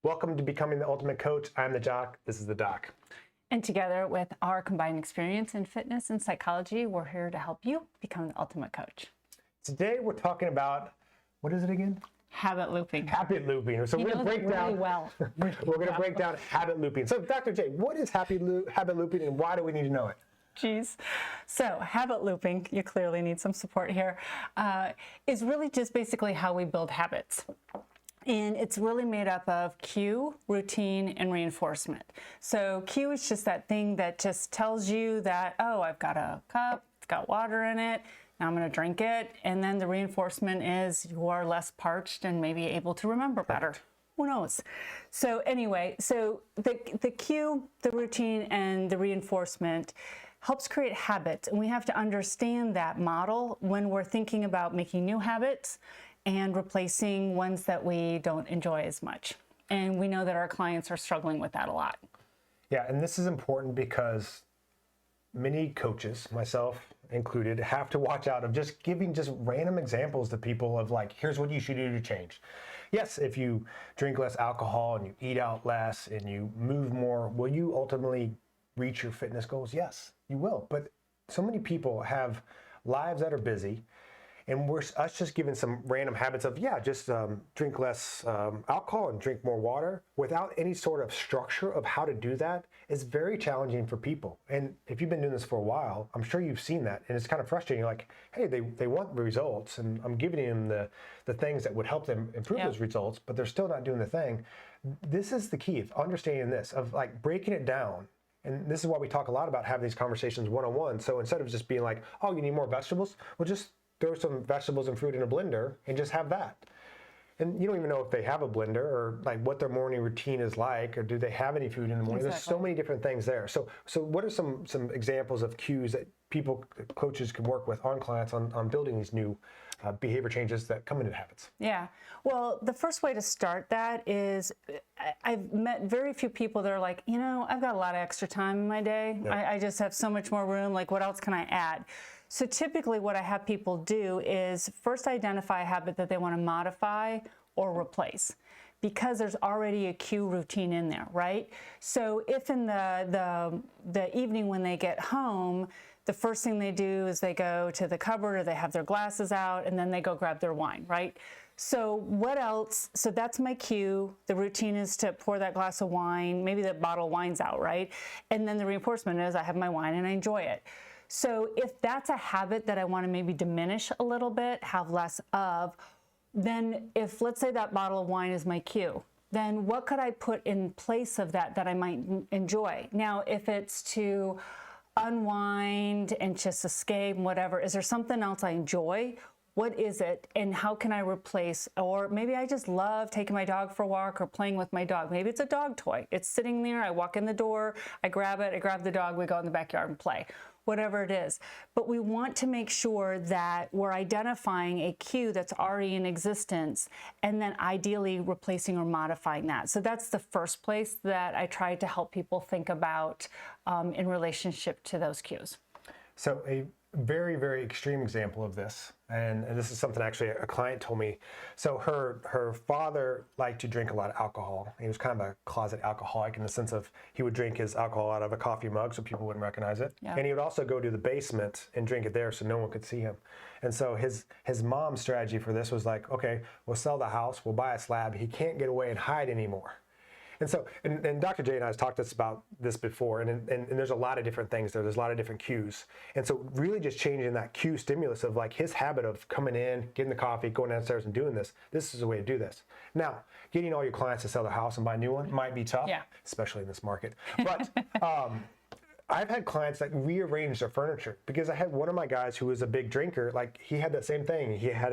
Welcome to Becoming the Ultimate Coach. I'm the Jock. This is the Doc. And together with our combined experience in fitness and psychology, we're here to help you become the ultimate coach. Today we're talking about, what is it again? Habit looping. Habit looping. So we're going to break down. We're going to break down habit looping. So Dr. J, what is habit looping and why do we need to know it? Geez. So habit looping, you clearly need some support here, is really just basically how we build habits. And it's really made up of cue, routine, and reinforcement. So cue is just that thing that just tells you that, oh, I've got a cup, it's got water in it, now I'm going to drink it. And then the reinforcement is you are less parched and maybe able to remember better. Who knows? So anyway, so the cue, the routine, and the reinforcement helps create habits. And we have to understand that model when we're thinking about making new habits and replacing ones that we don't enjoy as much. And we know that our clients are struggling with that a lot. Yeah, and this is important because many coaches, myself included, have to watch out of just giving just random examples to people of like, here's what you should do to change. Yes, if you drink less alcohol and you eat out less and you move more, will you ultimately reach your fitness goals? Yes, you will. But so many people have lives that are busy, and us just giving some random habits of, just drink less alcohol and drink more water without any sort of structure of how to do that is very challenging for people. And if you've been doing this for a while, I'm sure you've seen that. And it's kind of frustrating. You're like, hey, they want results and I'm giving them the things that would help them improve those results, but they're still not doing the thing. This is the key of understanding this, of like breaking it down. And this is why we talk a lot about having these conversations one-on-one. So instead of just being like, oh, you need more vegetables, well, just throw some vegetables and fruit in a blender and just have that. And you don't even know if they have a blender or like what their morning routine is like, or do they have any food in the morning? Exactly. There's so many different things there. So what are some examples of cues that coaches can work with on clients on building these new behavior changes that come into habits? Yeah. Well, the first way to start that is I've met very few people that are like, I've got a lot of extra time in my day. Yeah. I just have so much more room. Like, what else can I add? So typically what I have people do is first identify a habit that they want to modify or replace, because there's already a cue routine in there, right? So if in the evening when they get home, the first thing they do is they go to the cupboard or they have their glasses out and then they go grab their wine, right? So what else? So that's my cue. The routine is to pour that glass of wine, maybe the bottle of wine's out, right? And then the reinforcement is I have my wine and I enjoy it. So if that's a habit that I want to maybe diminish a little bit, have less of, then if, let's say that bottle of wine is my cue, then what could I put in place of that I might enjoy? Now, if it's to unwind and just escape, whatever, is there something else I enjoy? What is it, and how can I replace? Or maybe I just love taking my dog for a walk or playing with my dog. Maybe it's a dog toy. It's sitting there, I walk in the door, I grab it, I grab the dog, we go in the backyard and play. Whatever it is. But we want to make sure that we're identifying a cue that's already in existence and then ideally replacing or modifying that. So that's the first place that I try to help people think about in relationship to those cues. So a very, very extreme example of this, and this is something actually a client told me. So her father liked to drink a lot of alcohol. He was kind of a closet alcoholic in the sense of he would drink his alcohol out of a coffee mug so people wouldn't recognize it. Yeah. And he would also go to the basement and drink it there so no one could see him. And so his mom's strategy for this was like, okay, we'll sell the house, we'll buy a slab. He can't get away and hide anymore. And so, and Dr. J and I have talked to us about this before, and there's a lot of different things there. There's a lot of different cues. And so really just changing that cue stimulus of like his habit of coming in, getting the coffee, going downstairs and doing this is a way to do this. Now, getting all your clients to sell their house and buy a new one might be tough, especially in this market. But I've had clients that rearrange their furniture, because I had one of my guys who was a big drinker. Like, he had that same thing. He had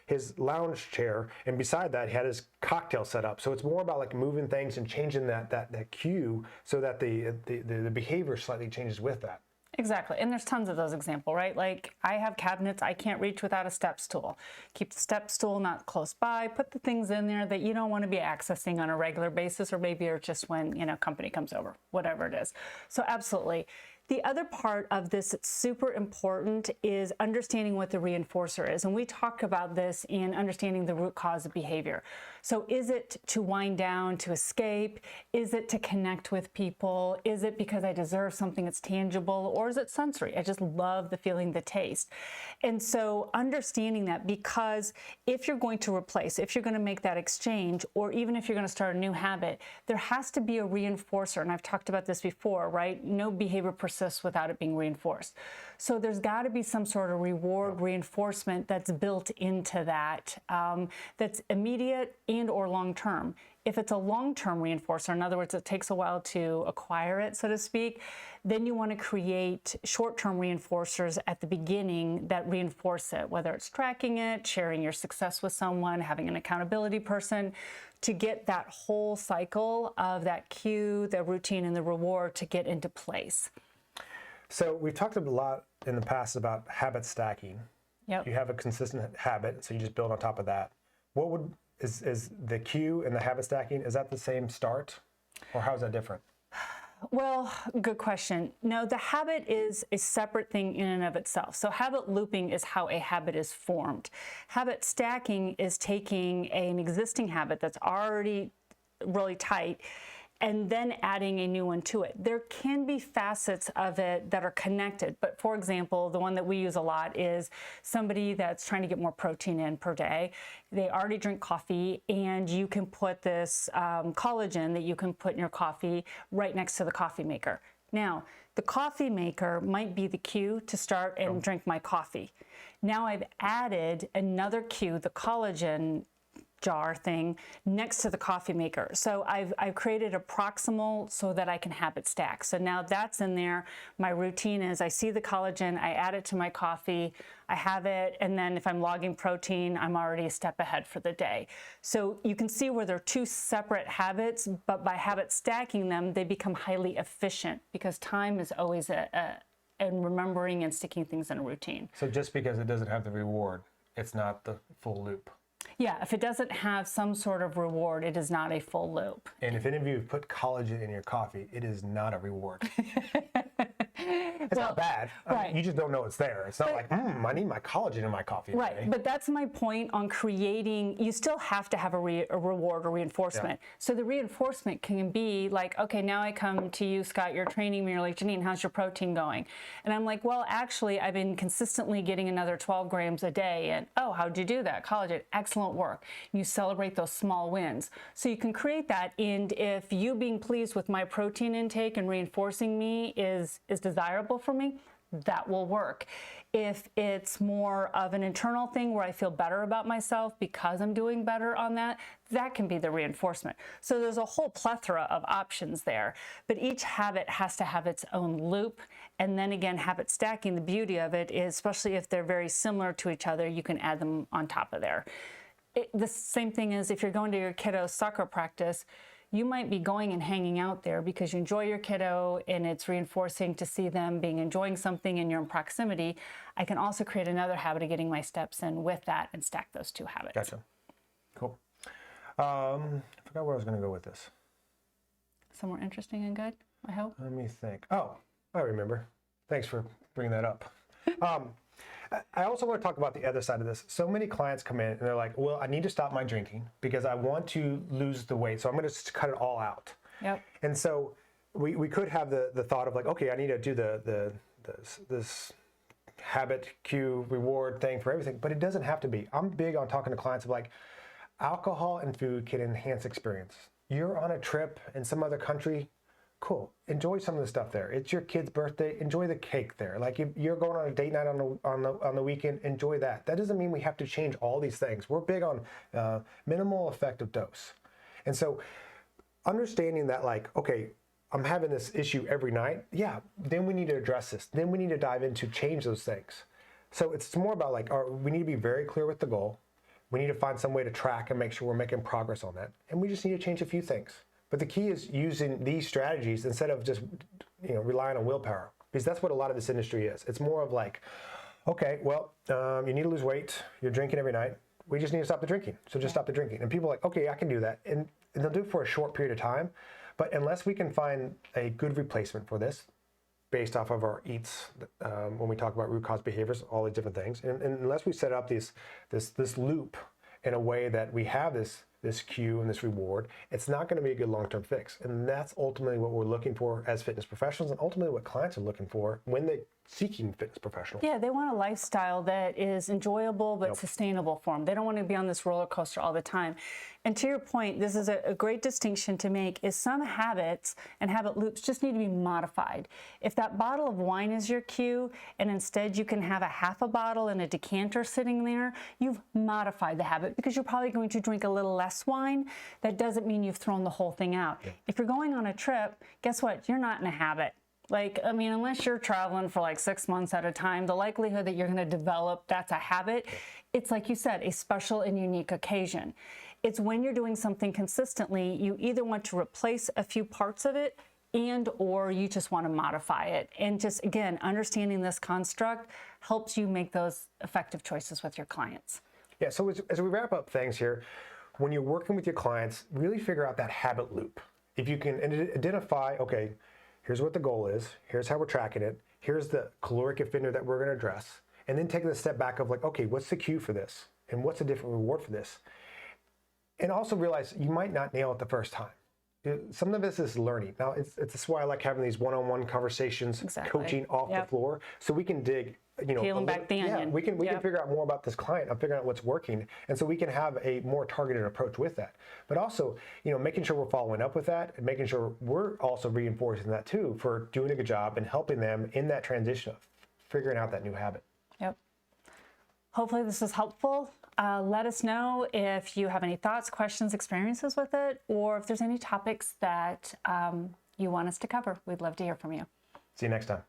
his lounge chair, and beside that he had his cocktail set up. So it's more about like moving things and changing that cue so that the behavior slightly changes with that. Exactly. And there's tons of those examples, right? Like, I have cabinets I can't reach without a step stool. Keep the step stool not close by. Put the things in there that you don't want to be accessing on a regular basis, or maybe it's just when, company comes over, whatever it is. So absolutely. The other part of this that's super important is understanding what the reinforcer is. And we talk about this in understanding the root cause of behavior. So is it to wind down, to escape? Is it to connect with people? Is it because I deserve something that's tangible? Or is it sensory? I just love the feeling, the taste. And so understanding that, because if you're going to replace, if you're going to make that exchange, or even if you're going to start a new habit, there has to be a reinforcer. And I've talked about this before, right? No behavior persists without it being reinforced. So there's got to be some sort of reward reinforcement that's built into that, that's immediate and or long-term. If it's a long-term reinforcer, in other words, it takes a while to acquire it, so to speak, then you want to create short-term reinforcers at the beginning that reinforce it, whether it's tracking it, sharing your success with someone, having an accountability person, to get that whole cycle of that cue, the routine, and the reward to get into place. So we've talked a lot in the past about habit stacking. Yep. You have a consistent habit, so you just build on top of that. What would is the cue and the habit stacking, is that the same start, or how is that different? Well, good question. No, the habit is a separate thing in and of itself. So habit looping is how a habit is formed. Habit stacking is taking an existing habit that's already really tight and then adding a new one to it. There can be facets of it that are connected, but for example, the one that we use a lot is somebody that's trying to get more protein in per day. They already drink coffee, and you can put this collagen that you can put in your coffee right next to the coffee maker. Now, the coffee maker might be the cue to start and drink my coffee. Now I've added another cue, the collagen jar thing, next to the coffee maker. So I've created a proximal so that I can habit stack. So now that's in there. My routine is I see the collagen, I add it to my coffee, I have it, and then if I'm logging protein, I'm already a step ahead for the day. So you can see where they're two separate habits, but by habit stacking them, they become highly efficient, because time is always and remembering and sticking things in a routine. So just because it doesn't have the reward, it's not the full loop. Yeah, if it doesn't have some sort of reward, it is not a full loop. And if any of you have put collagen in your coffee, it is not a reward. It's not bad. Right. You just don't know it's there. It's not like, I need my collagen in my coffee today. Right, but that's my point on creating. You still have to have a reward or reinforcement. Yeah. So the reinforcement can be like, okay, now I come to you, Scott, you're training me, you're like, Janine, how's your protein going? And I'm like, well, actually, I've been consistently getting another 12 grams a day. And, oh, how'd you do that? Collagen, excellent work. You celebrate those small wins. So you can create that, and if you being pleased with my protein intake and reinforcing me is desirable for me, that will work. If it's more of an internal thing where I feel better about myself because I'm doing better on that, that can be the reinforcement. So there's a whole plethora of options there, but each habit has to have its own loop. And then again, habit stacking, the beauty of it is, especially if they're very similar to each other, you can add them on top of there. The same thing is if you're going to your kiddo's soccer practice, you might be going and hanging out there because you enjoy your kiddo and it's reinforcing to see them enjoying something and you're in proximity. I can also create another habit of getting my steps in with that and stack those two habits. Gotcha. Cool. I forgot where I was going to go with this. Somewhere interesting and good, I hope. Let me think. Oh, I remember. Thanks for bringing that up. I also want to talk about the other side of this. So many clients come in and they're like, well, I need to stop my drinking because I want to lose the weight. So I'm going to cut it all out. Yep. And so we could have the thought of like, okay, I need to do this habit cue reward thing for everything, but it doesn't have to be. I'm big on talking to clients of like, alcohol and food can enhance experience. You're on a trip in some other country. Cool. Enjoy some of the stuff there. It's your kid's birthday. Enjoy the cake there. Like if you're going on a date night on the weekend, enjoy that. That doesn't mean we have to change all these things. We're big on minimal effective dose. And so understanding that like, okay, I'm having this issue every night. Yeah, then we need to address this. Then we need to dive into change those things. So it's more about like, we need to be very clear with the goal. We need to find some way to track and make sure we're making progress on that. And we just need to change a few things. But the key is using these strategies instead of just relying on willpower, because that's what a lot of this industry is. It's more of like, okay, well, you need to lose weight. You're drinking every night. We just need to stop the drinking. So just stop the drinking. And people are like, okay, I can do that. And they'll do it for a short period of time. But unless we can find a good replacement for this, based off of our eats when we talk about root cause behaviors, all these different things. And unless we set up this loop in a way that we have this cue and this reward, it's not going to be a good long-term fix. And that's ultimately what we're looking for as fitness professionals, and ultimately what clients are looking for when they're seeking fitness professionals. Yeah, they want a lifestyle that is enjoyable but sustainable for them. They don't want to be on this roller coaster all the time. And to your point, this is a great distinction to make, is some habits and habit loops just need to be modified. If that bottle of wine is your cue and instead you can have a half a bottle and a decanter sitting there, you've modified the habit because you're probably going to drink a little less wine. That doesn't mean you've thrown the whole thing out. Yeah. If you're going on a trip, guess what? You're not in a habit. Like, I mean, unless you're traveling for like 6 months at a time, the likelihood that you're going to develop that's a habit, it's like you said, a special and unique occasion. It's when you're doing something consistently, you either want to replace a few parts of it or you just want to modify it. And just, again, understanding this construct helps you make those effective choices with your clients. Yeah, so as we wrap up things here, when you're working with your clients, really figure out that habit loop. If you can identify, okay, here's what the goal is, here's how we're tracking it, here's the caloric offender that we're going to address, and then taking a step back of like, okay, what's the cue for this? And what's a different reward for this? And also realize you might not nail it the first time. Some of this is learning. Now, it's why I like having these one-on-one conversations, coaching off the floor, so we can dig, peeling back the onion. Yeah, we can figure out more about this client. I'm figuring out what's working, and so we can have a more targeted approach with that. But also, making sure we're following up with that, and making sure we're also reinforcing that too for doing a good job and helping them in that transition of figuring out that new habit. Yep. Hopefully this is helpful. Let us know if you have any thoughts, questions, experiences with it, or if there's any topics that you want us to cover. We'd love to hear from you. See you next time.